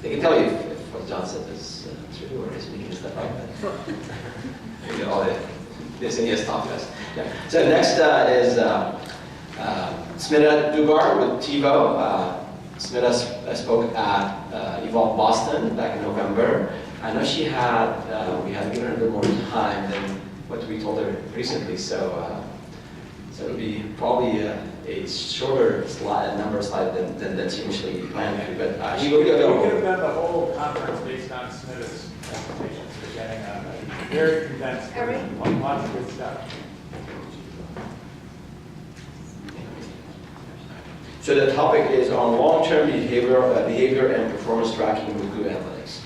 They can tell you if what John said is true or is making stuff up. You know, all the this and yes talk to us. Yeah. So next is Smita Dugar with TiVo. Smita spoke at Evolve Boston back in November. I know she had, we had given her a bit more time than what we told her recently, so it'll be probably a shorter number of slides than she initially planned to, but she will be available. We could have done the whole conference based on Smita's presentations. We're getting a very condensed, lots of good stuff. So the topic is on long-term behavior and performance tracking with Google Analytics.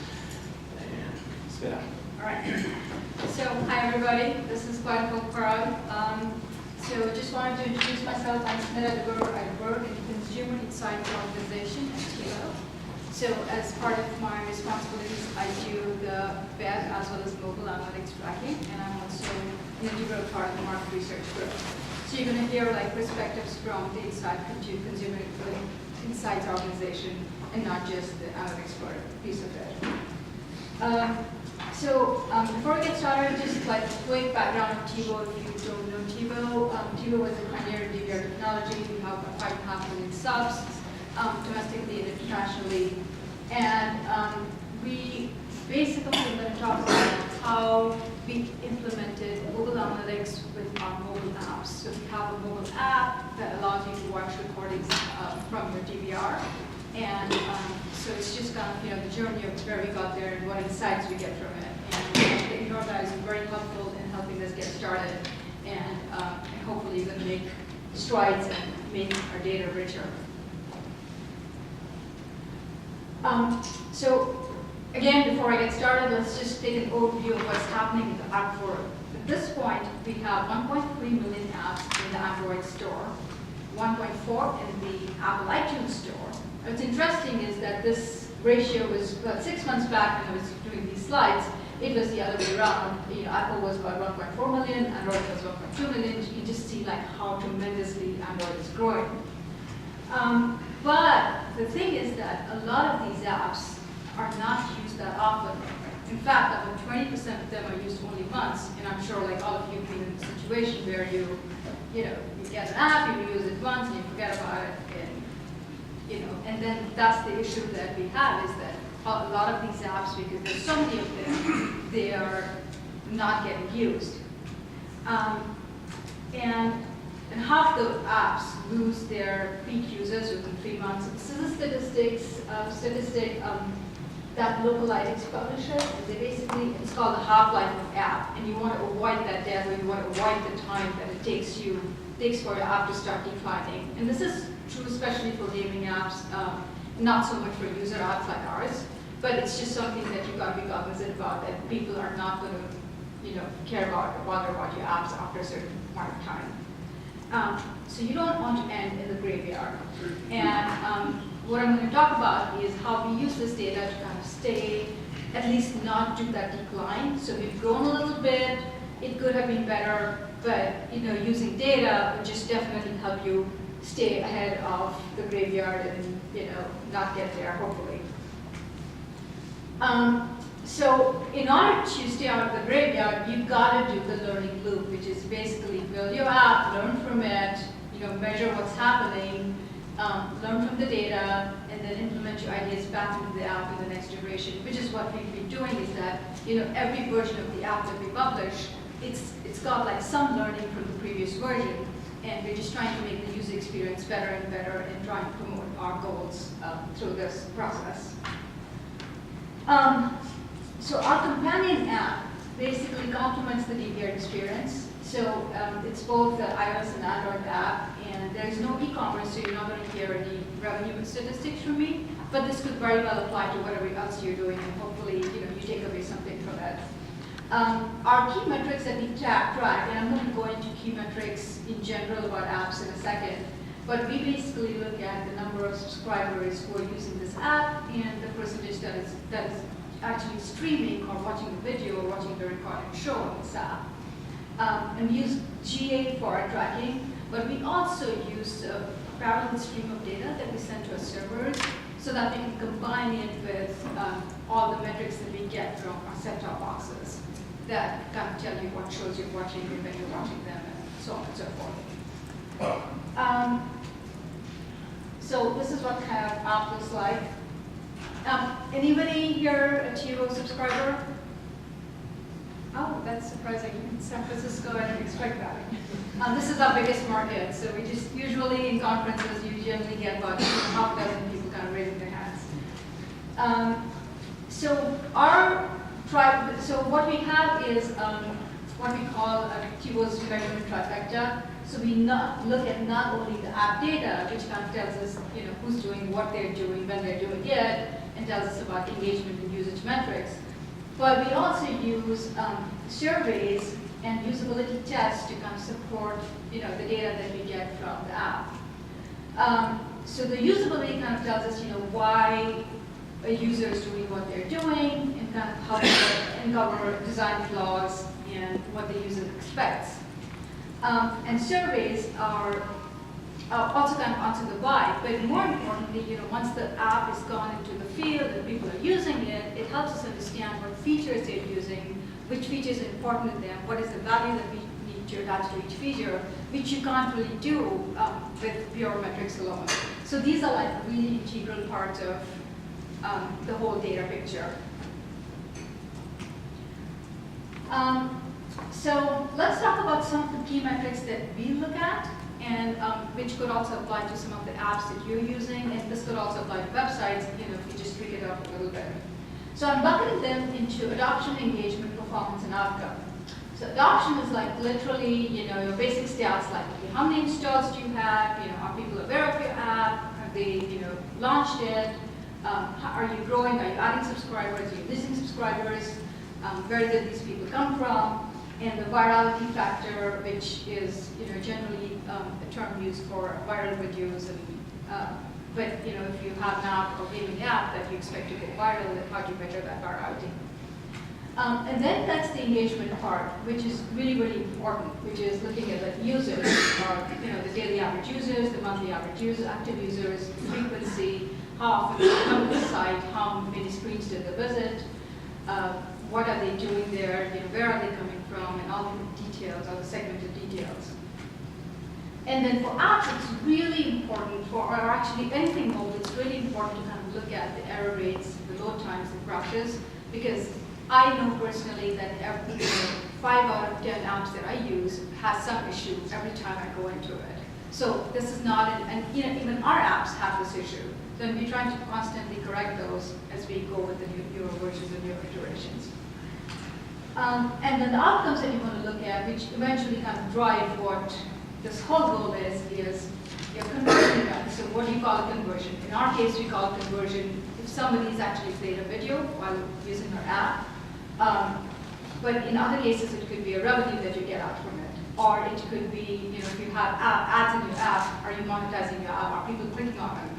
And Smita. All right. So hi everybody. This is quite a cool crowd. So just wanted to introduce myself. I'm Smita Dugar. I work in consumer insights organization at TiVo. So as part of my responsibilities, I do the web as well as mobile analytics tracking, and I'm also an integral part of the market research group. So you're going to hear like perspectives from the inside consumer insights organization, and not just the analytics piece of it. Before we get started, just like a quick background of TiVo. If you don't know TiVo, TiVo was a pioneer in DVR technology. We have about 5.5 million subs domestically and internationally. And we basically are going to talk about how we implemented mobile analytics with our mobile apps. So we have a mobile app that allows you to watch recordings from your DVR. And so it's just kind of, the journey of where we got there and what insights we get from it. And your guys are very helpful in helping us get started. And hopefully you're going to make strides and make our data richer. So again, before I get started, let's just take an overview of what's happening in the app world. At this point, we have 1.3 million apps in the Android store, 1.4 in the Apple iTunes store. What's interesting is that this ratio was about 6 months back when I was doing these slides. It was the other way around. Apple was about 1.4 million, Android was 1.2 million. You just see like how tremendously Android is growing. But the thing is that a lot of these apps are not used that often. In fact, about 20% of them are used only once. And I'm sure like all of you have been in a situation where you get an app, you use it once, and you forget about it, and then that's the issue that we have, is that a lot of these apps, because there's so many of them, they are not getting used. And half the apps lose their peak users within 3 months. This is a statistic that local analytics publishes. It's called the half-life of app, and you want to avoid that death, or you want to avoid the time that it takes for your app to start declining. And this is true especially for gaming apps, not so much for user apps like ours, but it's just something that you've got to be cognizant about, that people are not going to care about or bother about your apps after a certain amount of time. So you don't want to end in the graveyard. And what I'm going to talk about is how we use this data to kind of stay, at least not do that decline. So we've grown a little bit. It could have been better, but using data would just definitely help you stay ahead of the graveyard and not get there, hopefully. So in order to stay out of the graveyard, you've got to do the learning loop, which is basically build your app, learn from it, measure what's happening, learn from the data, and then implement your ideas back into the app in the next iteration, which is what we've been doing, is that every version of the app that we publish, it's got like some learning from the previous version, and we're just trying to make the user experience better and better and trying to promote our goals through this process. So our companion app basically complements the DVR experience. So it's both the iOS and Android app, and there is no e-commerce, so you're not going to hear any revenue statistics from me. But this could very well apply to whatever else you're doing, and hopefully you take away something from it. Our key metrics that we track, and I'm going to go into key metrics in general about apps in a second, but we basically look at the number of subscribers who are using this app and the percentage that is actually streaming or watching the video or watching the recorded show on this app. And we use GA for our tracking, but we also use a parallel stream of data that we send to our servers so that we can combine it with all the metrics that we get from our set-top boxes that kind of tell you what shows you're watching and when you're watching them and so on and so forth. So this is what kind of app looks like. Anybody here a TiVo subscriber? Oh, that's surprising. In San Francisco, I didn't expect that. This is our biggest market, so we just usually in conferences you generally get about half a dozen people kind of raising their hands. So what we have is what we call TiVo's measurement trifecta. So we look at not only the app data, which kind of tells us who's doing what they're doing, when they're doing it, and tells us about engagement and usage metrics. But we also use surveys and usability tests to kind of support the data that we get from the app. So the usability kind of tells us why a user is doing what they're doing and kind of how to uncover design flaws and what the user expects. And surveys are also kind of answer the why, but more importantly, once the app has gone into the field and people are using it, it helps us understand what features they're using, which features are important to them, what is the value that we need to attach to each feature, which you can't really do with pure metrics alone. So these are like really integral parts of the whole data picture. So let's talk about some of the key metrics that we look at, and which could also apply to some of the apps that you're using, and this could also apply to websites, if you just tweak it up a little bit. So I'm bucketing them into adoption, engagement, performance, and outcome. So adoption is like literally, your basic stats, like how many installs do you have, are people aware of your app, have they, launched it, are you growing, are you adding subscribers, are you losing subscribers, where did these people come from, and the virality factor, which is generally a term used for viral videos. And but if you have an app or gaming app that you expect to go viral, then how do you measure that virality? And then that's the engagement part, which is really, really important, which is looking at the users, or the daily average users, the monthly average users, active users, frequency, how often they come to the site, how many screens did they visit, what are they doing there, where are they coming from, and all the details, all the segmented details. And then for apps, it's really important, or actually anything mobile, it's really important to kind of look at the error rates, the load times, and crashes, because I know personally that 5 out of 10 apps that I use has some issue every time I go into it. So this is not, and even our apps have this issue. So we're trying to constantly correct those as we go with the newer versions and newer iterations. And then the outcomes that you want to look at, which eventually kind of drive what this whole goal is your conversion rate. So what do you call a conversion? In our case, we call conversion if somebody's actually played a video while using our app. But in other cases, it could be a revenue that you get out from it. Or it could be, if you have ads in your app, are you monetizing your app? Are people clicking on them?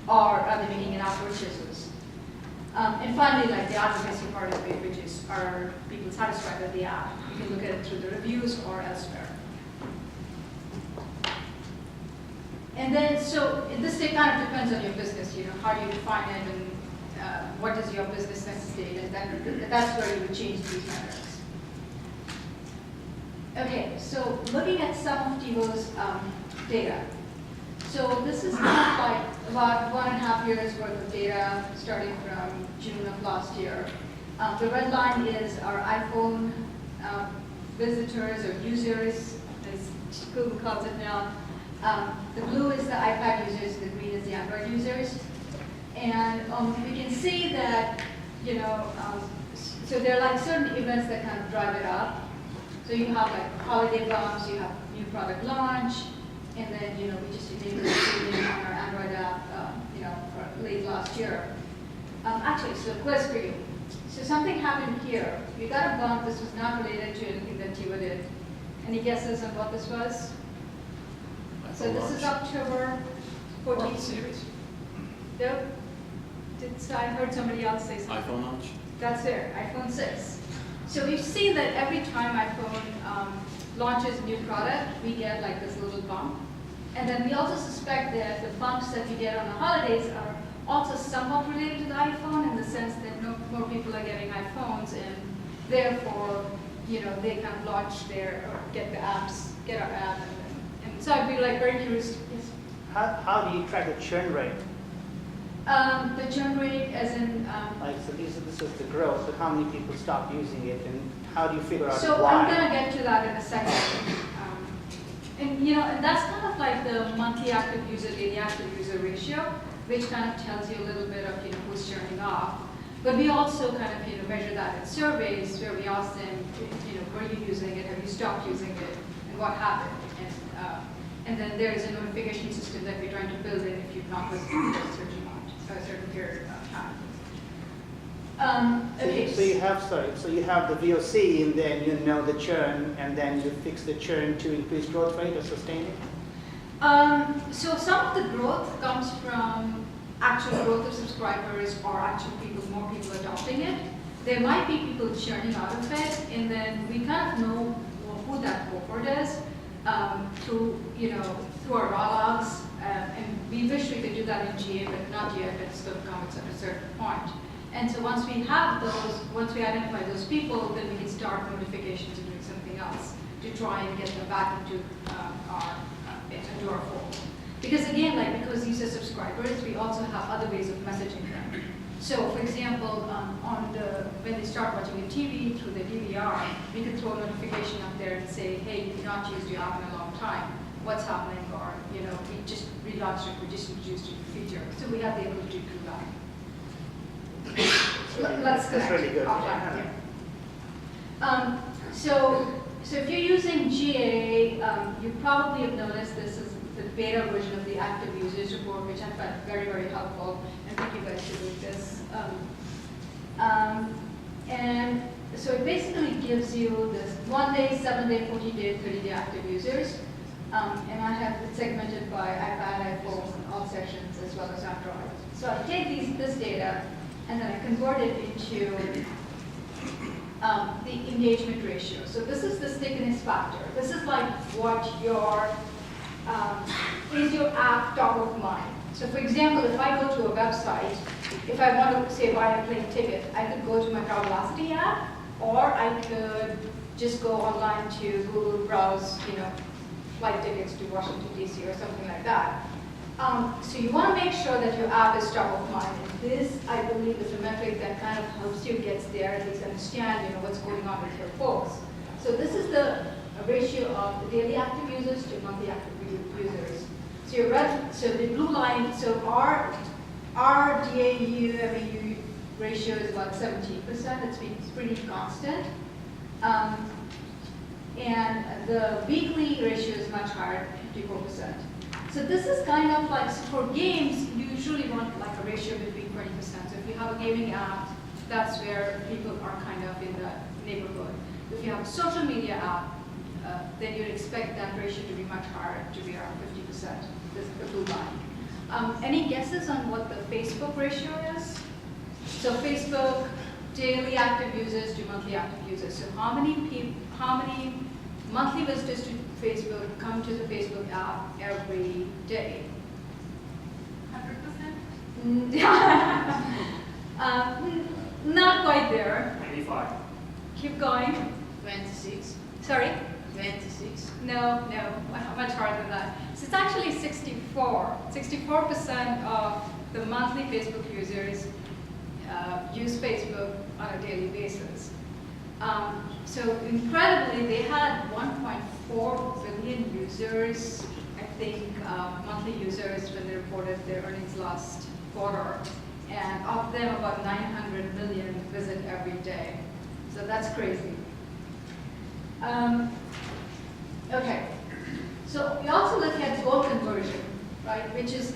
Or are they making in-app purchases? And finally, like the advocacy part of it, which is, are people satisfied with the app? You can look at it through the reviews or elsewhere. And then, so this kind of depends on your business, how do you define it and what does your business necessitate, and that's where you would change these metrics. Okay, so looking at some of TiVo's data. So this is kind of like about 1.5 years worth of data starting from June of last year. The red line is our iPhone visitors or users, as Google calls it now. The blue is the iPad users, the green is the Android users. And we can see that, so there are like certain events that kind of drive it up. So you have like holiday bumps, you have new product launch, and then, we just enabled streaming on our Android app, for late last year. Actually, so quiz for you. So something happened here. We got a bump. This was not related to anything that TiVo did. Any guesses on what this was? So this is October 14th. No? I heard somebody else say something. iPhone launch? That's it, iPhone 6. So we've seen that every time iPhone launches a new product, we get like this little bump. And then we also suspect that the bumps that we get on the holidays are also somewhat related to the iPhone in the sense that Therefore, they can launch or get the apps, get our app, and so I'd be like very curious. Yes. How do you track the churn rate? The churn rate, as in. So this is the growth, but how many people stop using it, and how do you figure out So why? I'm gonna get to that in a second. And that's kind of like the monthly active user, daily active user ratio, which kind of tells you a little bit of who's churning off. But we also kind of measure that in surveys where we ask them, were you using it? Have you stopped using it? And what happened? And then there is a notification system that we're trying to build in if you've not listened to a certain period of time. Okay. So you have the VOC, and then you know the churn, and then you fix the churn to increase growth rate or sustain it? So some of the growth comes from actual growth of subscribers or actual more people adopting it. There might be people churning out of it, and then we kind of know who that cohort is through our raw logs, and we wish we could do that in GA, but not yet. It's going to come at a certain point. And so once we have those, once we identify those people, then we can start notifications and doing something else to try and get them back into our fold. Because again, because these are subscribers, we also have other ways of messaging them. So for example, when they start watching a TV through the DVR, we can throw a notification up there and say, hey, you've not used your app in a long time. What's happening? Or we just relaunched it, we just introduced a new feature. So we have the ability to do that. Let's connect. That's really good. Offline, yeah. So if you're using GA, you probably have noticed this is the beta version of the active users report, which I found very, very helpful. And thank you guys for doing this. And so it basically gives you this 1 day, 7 day, 14 day, 30-day active users. And I have it segmented by iPad, iPhone, all sessions, as well as Android. So I take this data, and then I convert it into the engagement ratio. So this is the stickiness factor. This is like what is your app top of mind. So for example, if I go to a website, if I want to say buy a plane ticket, I could go to my Travelocity app, or I could just go online to Google, browse, flight tickets to Washington, D.C. or something like that. So you want to make sure that your app is top of mind. And this, I believe, is a metric that kind of helps you get there, at least understand, what's going on with your folks. So this is the ratio of the daily active users to monthly active users. So the blue line, so our DAU, MAU ratio is about 17%. It's pretty constant. And the weekly ratio is much higher, 54%. So this is kind of like, so for games, you usually want like a ratio between 20%. So if you have a gaming app, that's where people are kind of in that neighborhood. If you have a social media app, then you'd expect that ratio to be much higher, to be around 50%. This is the blue line. Any guesses on what the Facebook ratio is? So Facebook, daily active users to monthly active users. So how many monthly visitors to Facebook come to the Facebook app every day? 100%? Not quite there. 95. Keep going. 26? Sorry? 26? No, much harder than that. So it's actually 64. 64% of the monthly Facebook users use Facebook on a daily basis. So incredibly, they had 1.4 billion users, I think, monthly users when they reported their earnings last quarter. And of them, about 900 million visit every day. So that's crazy. Okay. So we also look at goal conversion, right? Which is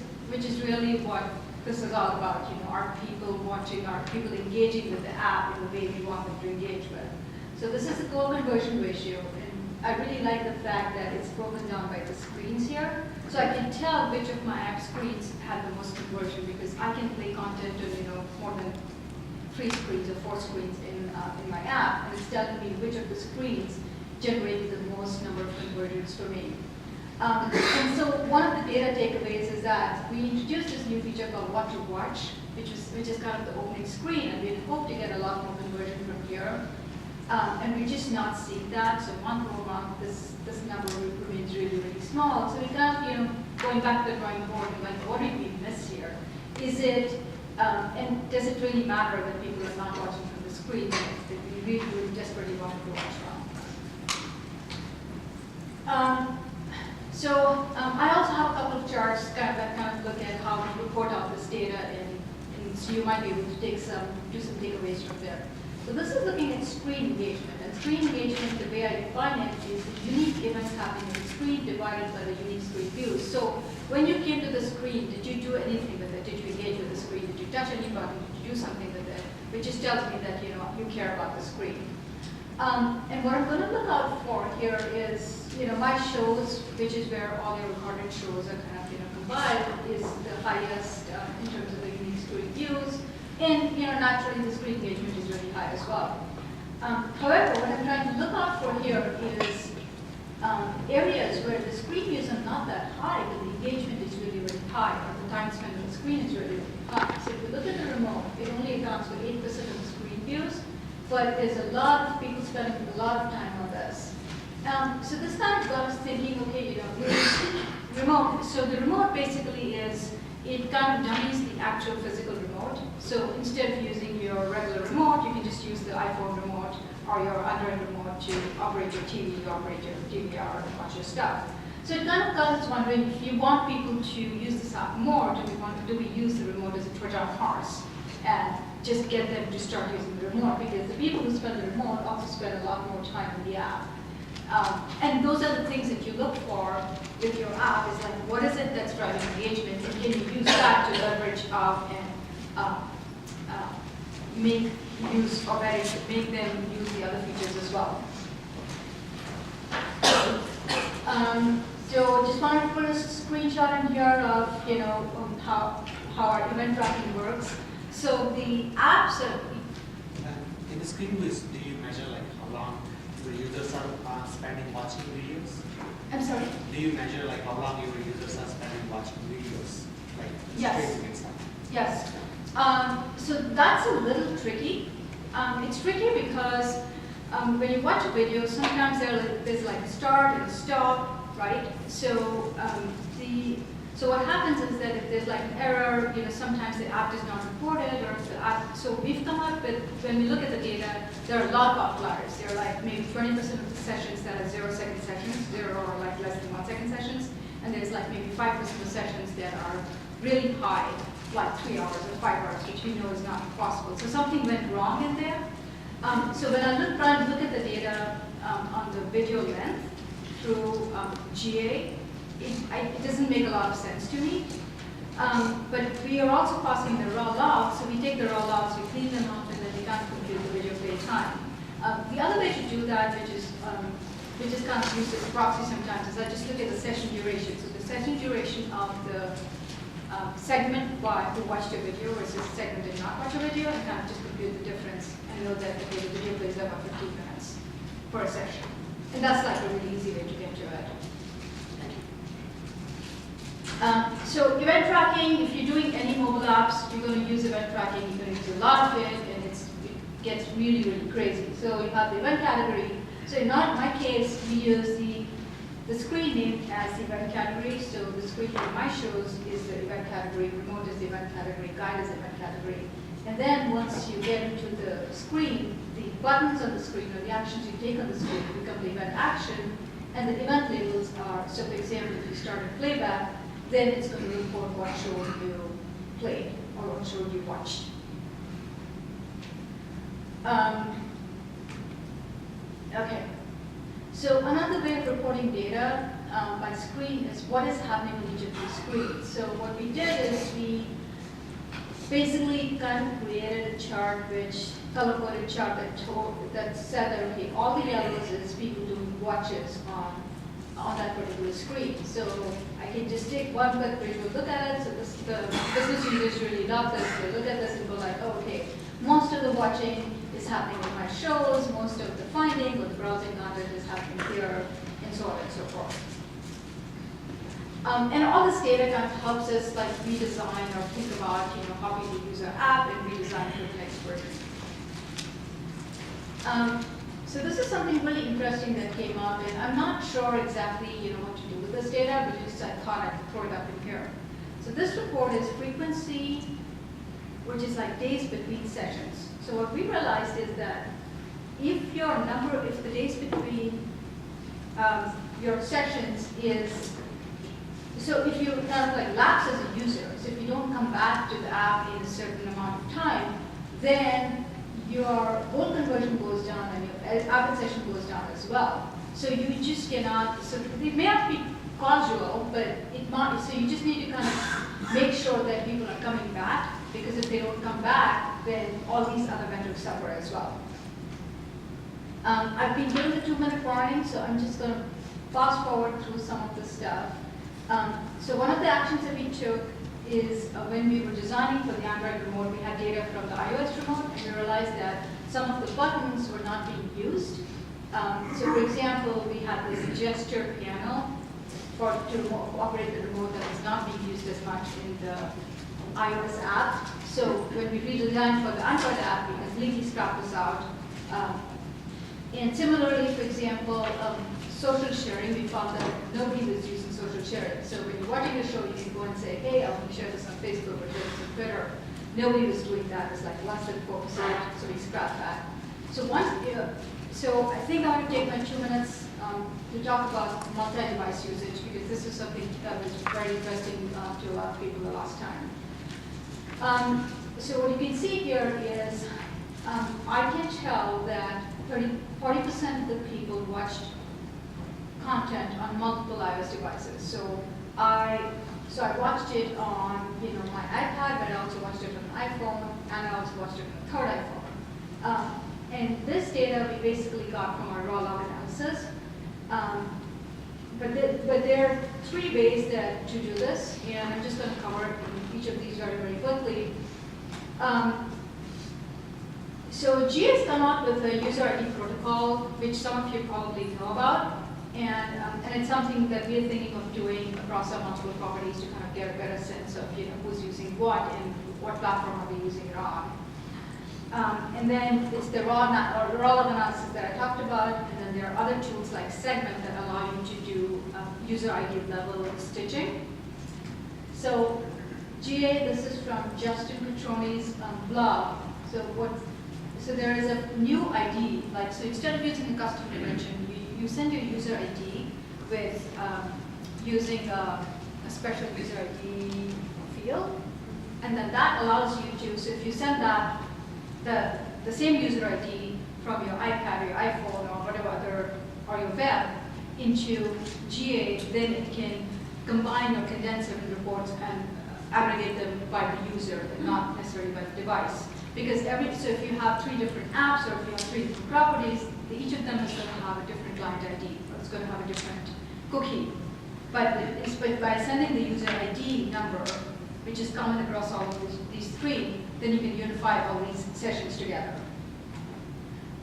really what this is all about. Are people watching? Are people engaging with the app in the way we want them to engage with? So this is the goal conversion ratio, and I really like the fact that it's broken down by the screens here. So I can tell which of my app screens had the most conversion because I can play content on more than 3 screens or 4 screens in my app, and it's telling me which of the screens generated the most number of conversions for me. And so one of the data takeaways is that we introduced this new feature called What to Watch, which is kind of the opening screen, and we hope to get a lot more conversion from here. And we're just not seeing that. So month over month, this number remains really, really small. So we kind of, going back to the drawing board, like, what did we miss here? Is it, and does it really matter that people are not watching from the screen, that we really, really desperately want to watch from? I also have a couple of charts that kind of look at how we report out this data, and so you might be able to do some takeaways from there. So this is looking at screen engagement. And screen engagement, the way I define it, is the unique events happening on the screen divided by the unique screen views. So when you came to the screen, did you do anything with it? Did you engage with the screen? Did you touch any button? Did you do something with it? Which just tells me that you care about the screen. And what I'm going to look out for here is, my shows, which is where all your recorded shows are kind of compiled, is the highest in terms of the unique screen views. And naturally, the screen engagement is really high as well. However, what I'm trying to look out for here is areas where the screen views are not that high, but the engagement is really, really high, or the time spent on the screen is really, really high. So if you look at the remote, it only accounts for 8% of the screen views, but there's a lot of people spending a lot of time on this. So this kind of got us thinking, okay, remote. So the remote basically is, it kind of dummies the actual physical remote. So instead of using your regular remote, you can just use the iPhone remote or your Android remote to operate your TV, operate your DVR, and watch your stuff. So it kind of got us wondering, if you want people to use this app more, do we use the remote as a Trojan horse and just get them to start using the remote? Because the people who spend the remote also spend a lot more time in the app. And those are the things that you look for with your app, is like, what is it that's driving engagement, and can you use that to leverage up and make them use the other features as well. So just wanted to put a screenshot in here of how our event tracking works. So the apps are... In the screen views, do you measure like how long your users are spending watching videos? I'm sorry? Do you measure like how long your users are spending watching videos? Like Yes. streaming and stuff? Yes. So that's a little tricky. It's tricky because when you watch a video, sometimes there's like a start and a stop, right? So so what happens is that if there's like an error, sometimes the app is not reported, or the app. So we've come up with, when we look at the data, there are a lot of outliers. There are like maybe 20% of the sessions that are 0-second sessions, 0 or like less than 1 second sessions, and there's like maybe 5% of sessions that are really high, like 3 hours or 5 hours, which we know is not possible. So something went wrong in there. So when I try to look at the data on the video length through GA, it doesn't make a lot of sense to me. But we are also passing the raw logs, so we take the raw logs, we clean them up, and then we can't compute the video play time. The other way to do that, which is kind of used as a proxy sometimes, is I just look at the session duration. So the session duration of the segment who watched a video versus segment did not watch a video, and kind of just compute the difference and know that the video plays about 15 minutes per session. And that's like a really easy way to get to it. So event tracking, if you're doing any mobile apps, you're going to use event tracking, you're going to use a lot of it, and it gets really, really crazy. So you have the event category. So in my case, we use the screen name as the event category. So the screen for my shows is the event category, remote is the event category, guide is the event category. And then once you get into the screen, the buttons on the screen or the actions you take on the screen become the event action, and the event labels are, so for example, if you start a playback, then it's going to report what show you played or what show you watched. Okay. So another way of reporting data by screen is what is happening on each of these screens. So what we did is we basically kind of created a chart, color-coded chart that said that, okay, all the yellows is people doing watches on that particular screen. So I can just take one quick visual look at it. So the business users really love this. They look at this and go like, oh, okay, most of the watching is happening with my shows, most of the finding or the browsing content is happening here, and so on and so forth. And all this data kind of helps us like redesign or think about how people use our app and redesign for the next version. So this is something really interesting that came up, and I'm not sure exactly, what to do with this data, but just I thought I'd throw it up in here. So this report is frequency, which is like days between sessions. So what we realized is that if the days between your sessions is, so if you kind of like lapse as a user, so if you don't come back to the app in a certain amount of time, then your goal conversion goes down and your app session goes down as well. So you just cannot, so it may not be causal, but it might, so you just need to kind of make sure that people are coming back, because if they don't come back, then all these other metrics suffer as well. I've been given the 2-minute warning, so I'm just going to fast forward through some of the stuff. So one of the actions that we took is when we were designing for the Android remote, we had data from the iOS remote, and we realized that some of the buttons were not being used. So for example, we had this gesture piano to operate the remote that was not being used as much in the iOS app. So when we redesigned for the Android app, we completely scrapped this out. And similarly, for example, social sharing, we found that nobody was using social sharing. So when you're watching a show, you can go and say, hey, I want to share this on Facebook or share this on Twitter. Nobody was doing that. It's like less than 4%, so we scrapped that. So so I think I want to take my 2 minutes to talk about multi-device usage, because this is something that was very interesting to a lot of people the last time. So what you can see here is I can tell that 40% of the people watched content on multiple iOS devices. So I watched it on my iPad, but I also watched it on an iPhone, and I also watched it on a third iPhone. And this data we basically got from our raw log analysis. But there are 3 ways to do this, and I'm just going to cover each of these very, very quickly. So GA has come up with a user ID protocol, which some of you probably know about, and it's something that we're thinking of doing across our multiple properties to kind of get a better sense of who's using what and what platform are we using it on. And then it's the raw log analysis that I talked about, and then there are other tools like Segment that allow you to do user ID level stitching. So GA, this is from Justin Petroni's blog. So there is a new ID, so instead of using a custom dimension, you send your user ID with using a special user ID field, and then that allows you to, so if you send that, the same user ID from your iPad or your iPhone or whatever other, or your web into GA, then it can combine or condense certain reports and aggregate them by the user, not necessarily by the device. Because so if you have 3 different apps or if you have 3 different properties, each of them is going to have a different client ID, or it's going to have a different cookie. But by sending the user ID number, which is common across all of these 3, then you can unify all these sessions together.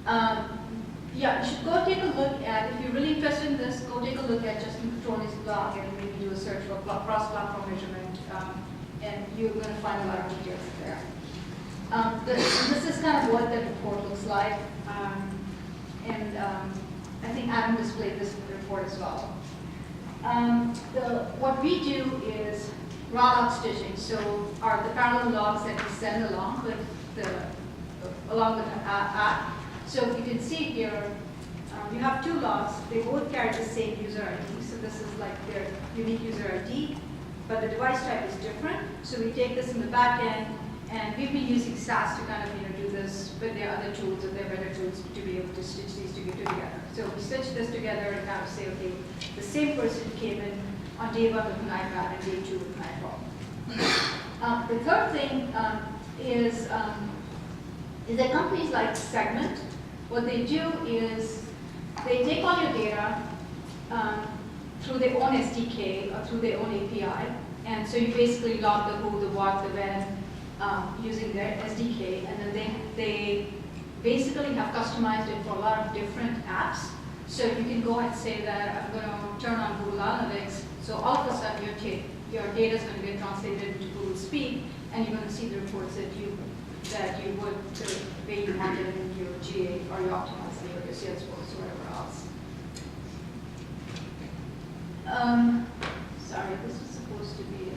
Yeah, you should go take a look at, if you're really interested in this, go take a look at Justin Petroni's blog and maybe do a search for cross-platform measurement, and you're going to find a lot of details there. This is kind of what the report looks like, and I think Adam displayed this in the report as well. What we do is raw log stitching. So are the parallel logs that we send along with the app. So you can see here, you have 2 logs. They both carry the same user ID. So this is like their unique user ID, but the device type is different. So we take this in the back end, and we've been using SAS to kind of do this, but there are other tools, and there are better tools to be able to stitch these together. So we stitch this together and kind of say, okay, the same person came in on day 1 with an iPad and day 2 with an iPhone. The third thing is that companies like Segment, what they do is they take all your data through their own SDK or through their own API, and so you basically log the who, the what, the when, using their SDK, and then they basically have customized it for a lot of different apps. So you can go and say that I'm going to turn on Google Analytics, so all of a sudden your data is going to get translated into Google Speak, and you're going to see the reports that you would the way you want it in your GA or you optimize the area. Salesforce or whatever else. Sorry, this was supposed to be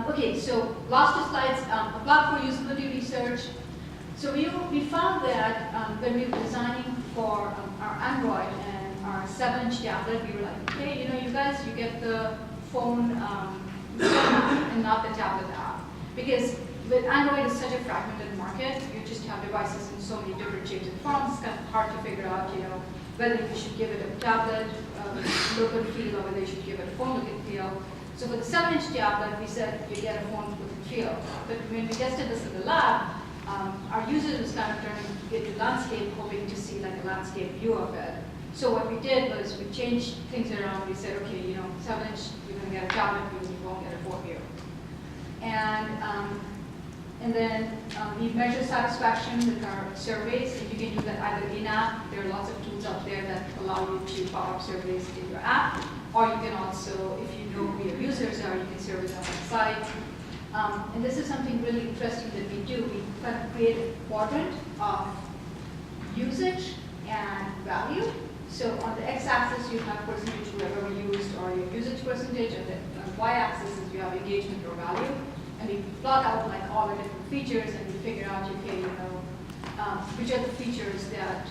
okay, so last two slides, a plug for usability research. So we found that when we were designing for our Android and our 7-inch tablet, we were like, okay, you guys, you get the phone and not the tablet app. Because with Android, it's such a fragmented market. You just have devices in so many different shapes and forms. It's kind of hard to figure out, whether you should give it a tablet look and feel or whether you should give it a phone look and feel. So for the 7-inch tablet, we said you get a phone look and feel. But when we tested this in the lab, our users was kind of turning it to landscape, hoping to see like a landscape view of it. So what we did was we changed things around. We said, okay, 7-inch, you're going to get a tablet view, you won't get a phone view. And then we measure satisfaction with our surveys, and you can do that either in-app. There are lots of tools out there that allow you to power up surveys in your app, or you can also, if you know who your users are, you can survey them on the site. And this is something really interesting that we do. We kind of create a quadrant of usage and value. So on the x-axis, you have percentage whoever used or your usage percentage, and the y-axis is you have engagement or value. And we plot out like all the different features, and we figure out, okay, which are the features that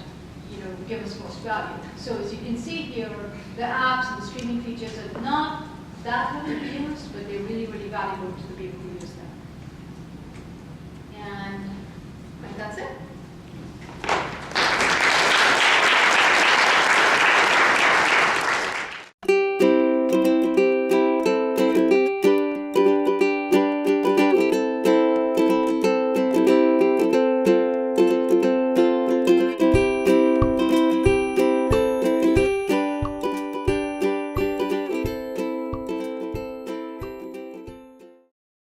give us most value. So as you can see here, the apps and the streaming features are not that heavily used, but they're really, really valuable to the people who use